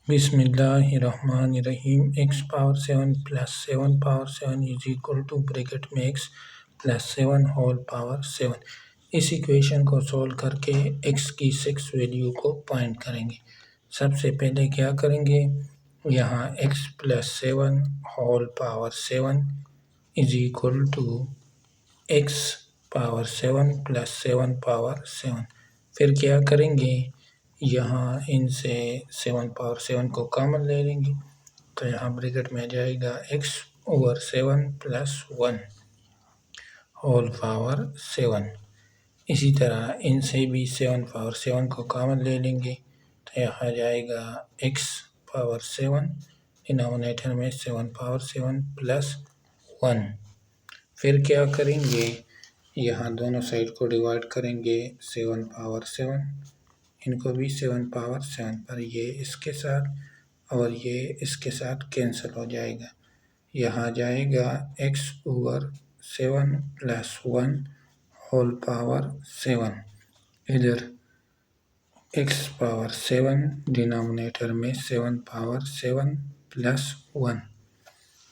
बिस्मिल्लाहिर्रहमानिर्रहीम। x power 7 plus 7 power 7 is equal to bracket में x plus 7 whole power 7। इस equation को solve करके x की 6 वैल्यू को फाइंड करेंगे। सबसे पहले क्या करेंगे, यहाँ x plus 7 whole power 7 is equal to x power 7 plus 7 power 7। फिर क्या करेंगे, यहाँ इनसे 7 पावर 7 को कॉमन ले लेंगे, तो यहाँ ब्रैकेट में आ जाएगा x over 7 plus 1 whole power 7। इसी तरह इनसे भी 7 पावर 7 को कॉमन ले लेंगे, तो यहाँ आ जाएगा x पावर 7 डिनोमिनेटर में 7 पावर 7 प्लस 1। फिर क्या करेंगे, यहाँ दोनों साइड को डिवाइड करेंगे 7 पावर 7, इनको भी 7 पावर 7 पर, ये इसके साथ और ये इसके साथ कैंसिल हो जाएगा। यहाँ जाएगा x over 7 plus 1 whole power 7। इधर x पावर 7 डिनोमिनेटर में 7 पावर 7 प्लस 1।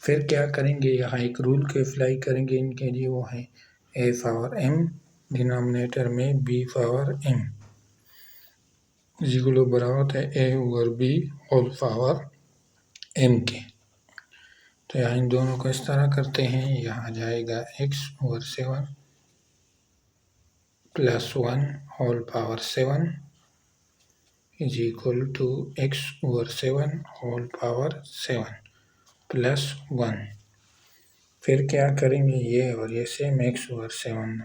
फिर क्या करेंगे, यहाँ एक रूल को अप्लाई करेंगे इनके लिए, वो है a पावर m डिनोमिनेटर में b पावर m इक्वल बराबर होता है a over b whole power m के। तो यहाँ इन दोनों को इस तरह करते हैं, यहाँ जाएगा x over 7 plus 1 whole power 7 is equal to x over 7 whole power 7 plus 1। फिर क्या करेंगे, ये और ये सेम x ओवर 7,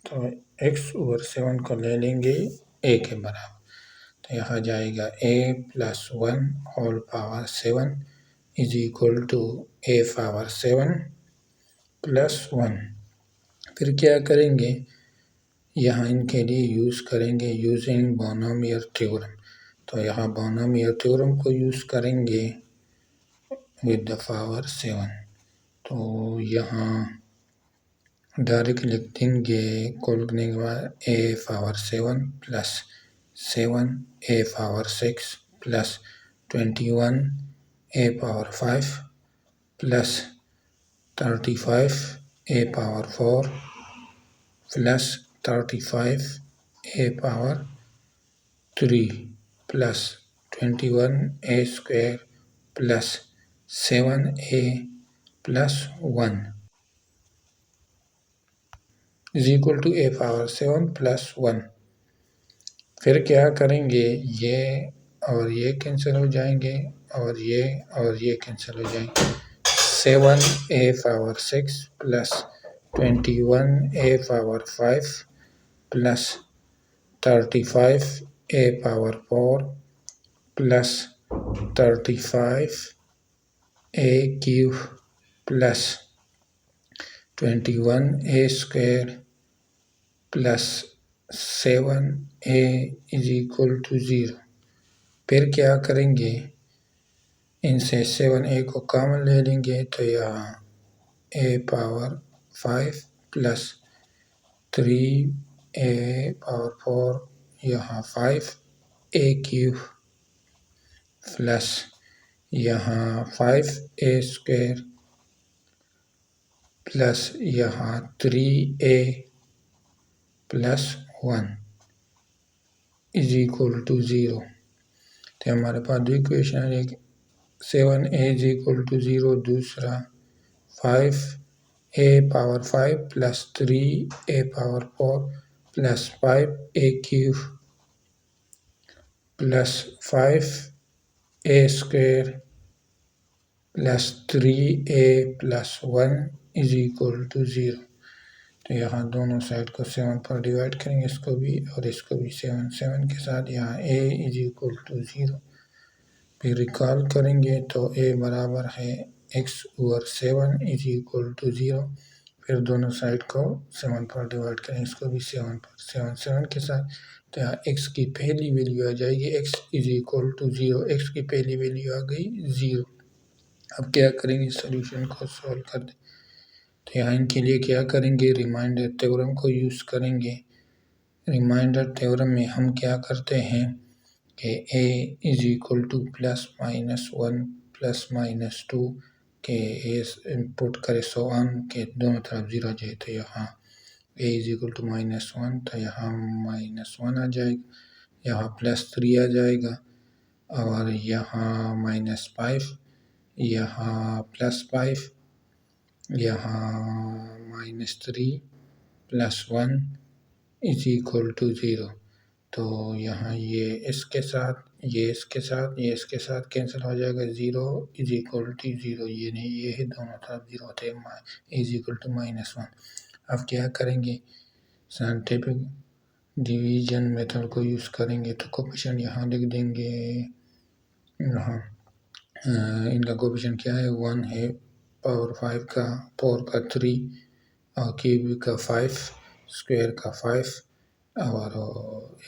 तो x ओवर 7 को ले लेंगे a के बराबर, तो यहाँ जाएगा a plus 1 whole power 7 is equal to a power 7 plus 1। फिर क्या करेंगे, यहाँ इनके लिए यूज़ करेंगे यूजिंग बायनोमियल थ्योरम। तो यहाँ बायनोमियल थ्योरम को यूज़ करेंगे विद द पावर 7। तो यहाँ डायरेक्ट लिख देंगे, को लिखने के बाद a power 7 plus 7 a power 6 plus 21 a power 5 plus 35 a power 4 plus 35 a power 3 plus 21 a square plus 7a plus 1 is equal to a power 7 plus 1। फिर क्या करेंगे, ये और ये कैंसिल हो जाएंगे और ये कैंसिल हो जाएंगे। 7a power 6 plus 21a power 5 plus 35a power 4 plus 35a cube plus 21a square plus 7a is equal to 0। फिर क्या करेंगे, इनसे 7a को कॉमन ले लेंगे, तो यहाँ a power 5 plus 3a power 4, यहाँ 5a क्यूब प्लस यहाँ 5a स्क्वायर प्लस यहाँ 3a plus 1 is equal to 0। तो हमारे पास दो इक्वेशन है, एक 7a इज इक्वल टू 0, दूसरा 5a power 5 plus 3a power 4 plus 5a cube plus 5a square plus 3a plus 1 is equal to 0। तो यहाँ दोनों साइड को 7 पर डिवाइड करेंगे, इसको भी और इसको भी 7 के साथ, यहाँ a इज इक्वल टू 0। फिर रिकॉल करेंगे तो a बराबर है x over 7 is equal to 0। फिर दोनों साइड को 7 पर डिवाइड करेंगे, इसको भी 7 पर, 7 के साथ, तो यहाँ x की पहली वैल्यू आ जाएगी x is equal to 0। x की पहली वैल्यू आ गई 0। अब क्या करेंगे, सॉल्यूशन को सॉल्व कर दें। तो यहाँ इनके लिए क्या करेंगे, रिमाइंडर थ्योरम को यूज़ करेंगे। रिमाइंडर थ्योरम में हम क्या करते हैं ए इज इक्वल टू +-1 +-2 के इनपुट करे 100 के दोनों तरफ 0 आ जाए तो यहाँ ए इज इक्वल टू -1 तो यहाँ -1 आ जाएगा, यहाँ +3 आ जाएगा और यहाँ -5, यहाँ +5, यहाँ -3 +1 इज इक्वल टू 0। तो यहाँ ये इसके साथ ये इसके साथ ये इसके साथ कैंसिल हो जाएगा, 0 इज इक्वल टू 0, ये नहीं ये है दोनों तरफ 0 होते हैं, इज इक्वल टू -1। अब क्या करेंगे, साइंटिफिक डिवीजन मेथड को यूज़ करेंगे तो कोफिशिएंट यहाँ लिख देंगे, यहाँ इनका कोफिशिएंट क्या है, 1 है, पावर 5 का 4 का 3 और क्यूब का 5, स्क्वायर का 5 और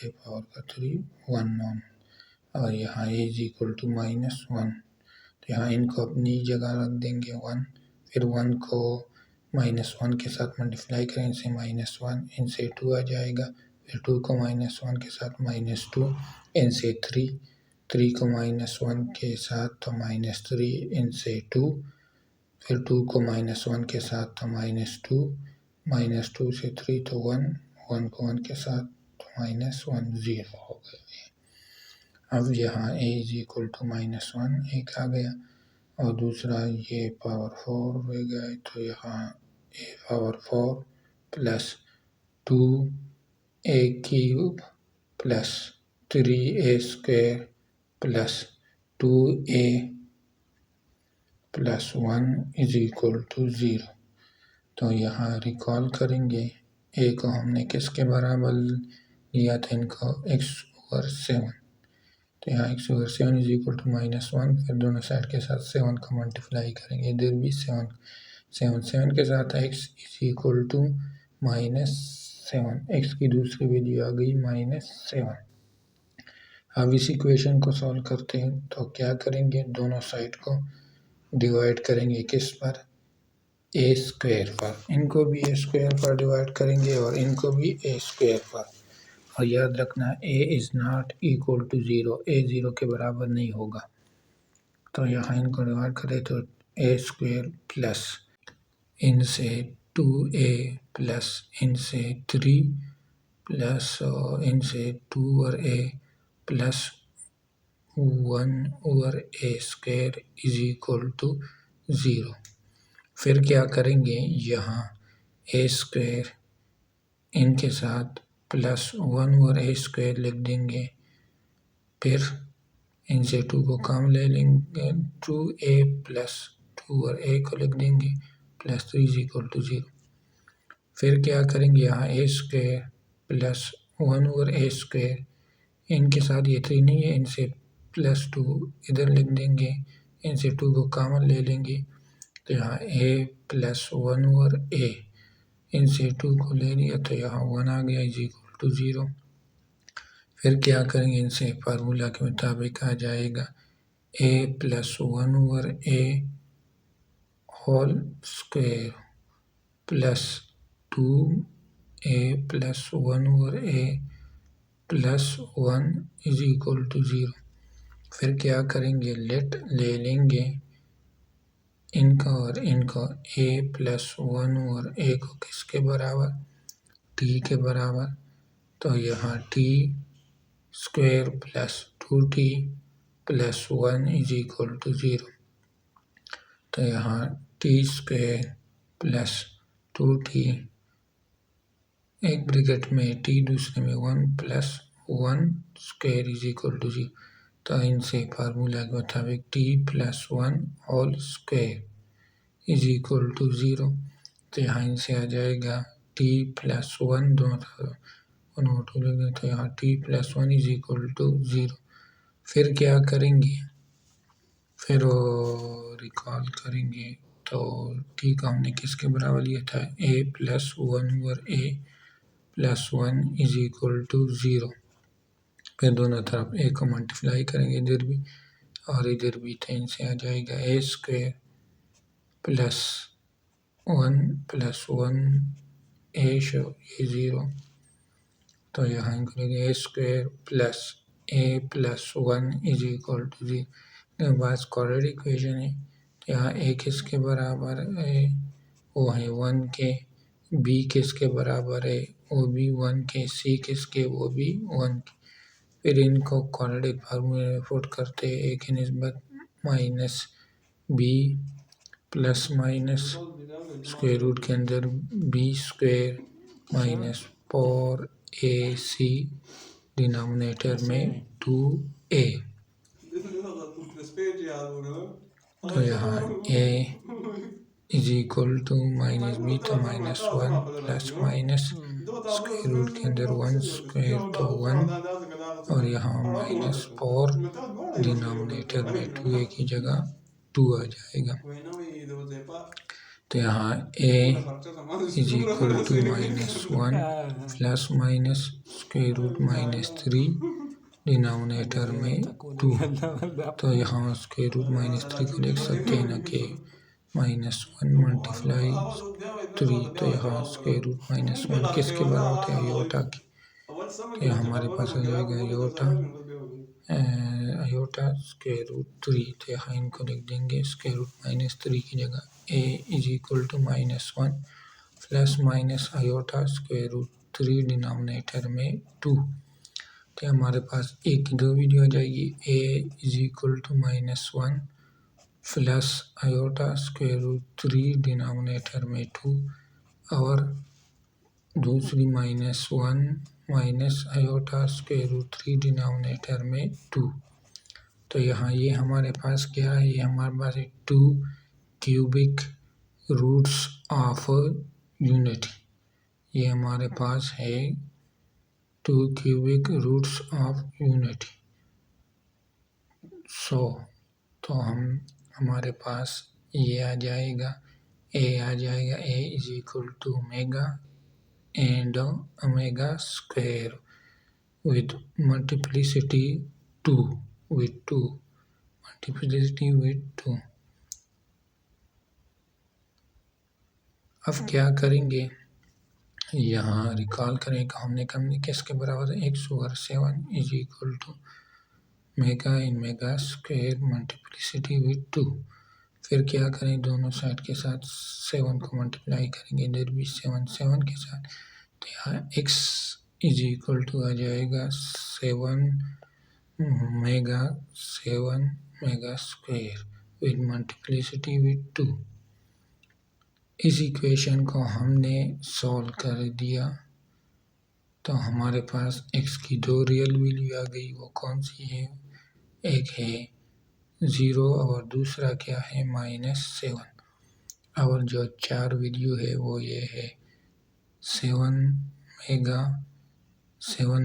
ए पावर का 3 1 और यहाँ ए इज इक्वल टू -1। तो यहाँ इनको अपनी जगह रख देंगे 1, फिर 1 को -1 के साथ मल्टीप्लाई करें, इनसे -1, इनसे 2 आ जाएगा, फिर 2 को -1 के साथ -2, इनसे 3, 3 को -1 के साथ तो -3, इनसे 2, फिर 2 को -1 के साथ तो -2, -2 से 3 तो 1, 1 को 1 के साथ तो -1 0 हो गया। अब यहाँ a इज इक्वल टू -1 एक आ गया और दूसरा ये पावर 4 हो गया, तो यहाँ a power 4 plus 2a cube plus 3a square plus 2a plus 1 is equal to 0। तो यहाँ रिकॉल करेंगे, a को हमने किसके बराबर लिया था, इनको x/7, तो यहाँ x/7 इज इक्वल टू -1, फिर दोनों साइड के साथ 7 का मल्टीप्लाई करेंगे, इधर भी 7 7 के साथ x is equal to -7, x की दूसरी वैल्यू आ गई -7। अब इस इक्वेशन को सॉल्व करते हैं तो क्या करेंगे, दोनों साइड को डिवाइड करेंगे किस पर, ए स्क्वायर पर, इनको भी ए स्क्वायर पर डिवाइड करेंगे और इनको भी ए स्क्वायर पर, और याद रखना a is not equal to 0, a 0 के बराबर नहीं होगा। तो यहाँ इनको डिवाइड करें तो a स्क्वायर प्लस इनसे 2a प्लस इनसे 3 प्लस इनसे 2 और a plus 1 over a square is equal to 0। फिर क्या करेंगे, यहाँ a स्क्वायर इनके साथ प्लस 1 ओवर a स्क्वायर लिख देंगे, फिर इनसे 2 को कम ले लेंगे, 2a प्लस 2 और a को लिख देंगे प्लस 3 इज इक्वल टू 0। फिर क्या करेंगे, यहाँ a square plus 1 over a square, इनके साथ ये 3 नहीं है, इनसे प्लस 2 इधर लिख देंगे, इनसे 2 को कॉमन ले लेंगे, तो यहाँ a प्लस 1 ओवर a, इनसे 2 को ले लिया तो यहाँ 1 आ गया इज इक्वल टू 0। फिर क्या करेंगे, इनसे फार्मूला के मुताबिक आ जाएगा a plus 1 over a whole square plus 2a plus 1 over a plus 1 is equal to 0। फिर क्या करेंगे, लेट ले लेंगे इनका और इनको, a प्लस 1 ओवर a को किसके बराबर, t के बराबर, तो यहाँ t square plus 2t plus 1 is equal to 0। तो यहाँ t स्क्वायर प्लस 2t, एक ब्रैकेट में t दूसरे में 1 plus 1 square is equal to 0। तो इनसे फार्मूला के मुताबिक t plus 1 whole square is equal to 0। तो यहाँ इनसे आ जाएगा t प्लस 1 दोनों टू लेंगे, तो यहाँ t plus 1 is equal to 0। फिर क्या करेंगे, फिर रिकॉल करेंगे तो t का हमने किसके बराबर लिया था, a plus 1 over a plus 1 is equal to 0। फिर दोनों तरफ a को मल्टीप्लाई करेंगे, इधर भी और इधर भी, तो इनसे आ जाएगा a square plus 1 plus 1 a ये 0, तो यहाँ इनको a square plus a plus one is equal to जी, पास क्वाड्रेटिक इक्वेशन है। तो यहाँ ए किसके बराबर है, वो है 1 के, बी किसके बराबर है, वो भी 1 के, सी किसके, वो भी 1 के। फिर इनको क्वाड्रेटिक फार्मूले में पुट करते हैं, ए की निस्बत minus B plus minus square root के अंदर B square minus 4ac denominator में 2a। तो यहाँ a is equal to minus B, तो minus 1 plus minus square root के अंदर 1 स्क्वायर तो 1, और यहाँ माइनस 4 डिनोमिनेटर में 2a की जगह 2 आ जाएगा। तो यहाँ a is equal to minus 1 plus minus square root minus 3 denominator में 2। तो यहाँ स्क्वायर रूट माइनस 3 को लिख सकते हैं ना कि माइनस 1 मल्टीप्लाई 3, तो यहाँ स्क्वायर रूट माइनस 1 किसके बराबर होते हैं, अयोटा की। तो यहाँ हमारे पास आ जाएगा अयोटा स्क्वायर रूट 3, तो यहाँ इनको लिख देंगे स्क्वायर रूट माइनस 3 की जगह a is equal to minus 1 plus minus iota square root 3 denominator में 2। तो हमारे पास a की 2 वैल्यू आ जाएगी, a is equal to minus 1 plus iota square root 3 denominator में 2, और दूसरी minus 1 minus iota square root 3 denominator में 2। तो यहाँ ये हमारे पास क्या है, ये हमारे पास है 2 क्यूबिक रूट्स ऑफ यूनिटी। ये हमारे पास है 2 क्यूबिक रूट्स ऑफ यूनिटी। तो हमारे पास ये आ जाएगा, a is equal to omega and omega square with multiplicity 2 with 2 multiplicity with 2। अब क्या करेंगे, यहाँ रिकॉल करें कि हमने किसके बराबर है, x over 7 is equal to mega in mega square multiplicity with 2। फिर क्या करें, दोनों साइड के साथ 7 को मल्टीप्लाई करेंगे, इधर भी 7 के साथ। तो यहाँ x इज इक्वल टू आ जाएगा 7 mega square with multiplicity with 2। इस इक्वेशन को हमने सॉल्व कर दिया, तो हमारे पास x की 2 रियल वैल्यू आ गई। वो कौन सी है, एक है 0 और दूसरा क्या है -7, और जो 4 वैल्यू है वो ये है 7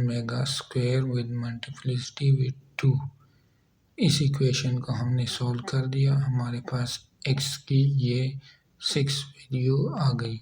mega square with multiplicity with 2। इस इक्वेशन को हमने सॉल्व कर दिया, हमारे पास x की ये 6 वैल्यू आ गई।